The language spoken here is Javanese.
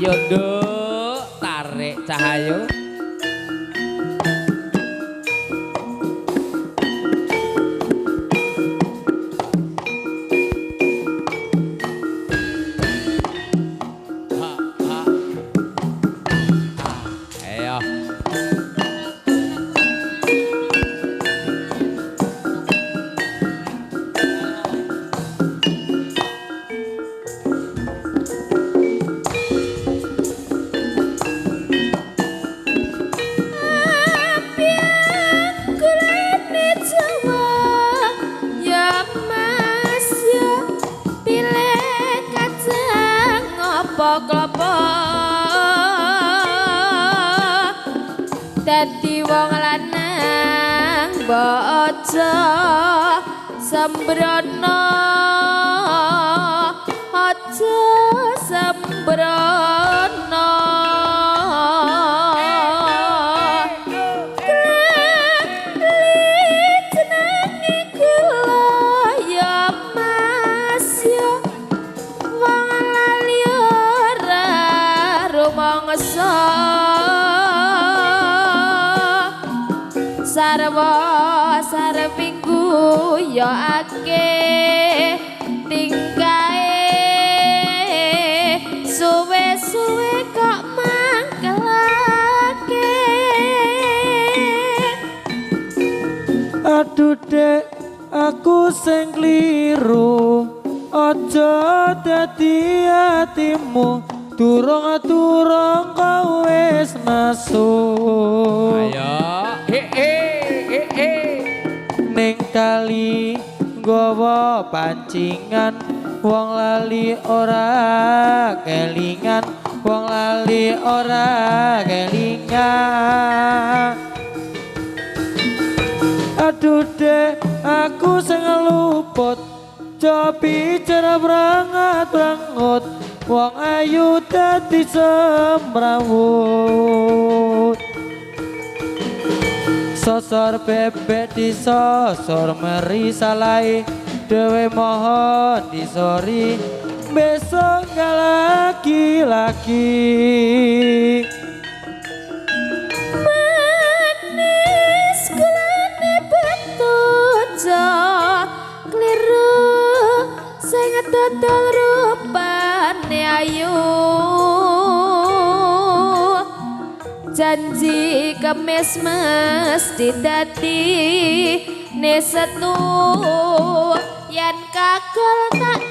Ayo nduk tarik Cahayu. Klopo dadi wong lanang bojo sembrono aja sembrono sarwa sarpinggu ya ake tingkae suwe-suwe kok mangkelake aduh dek aku sing kliru aja dadi atimu durung kau wis masuk Ayo ning kali nggawa pancingan wong lali ora kelingan wong lali ora kelingan aduh dek aku sing luput cobi cara brangat wong ayu dadi semrawut sosor bebek disosor meri salai dewe mohon disori besok gak laki-laki manis kulane betuja kliru sing dodol rupane ayu janji kemis mesti dadi nesetu yen kagol tak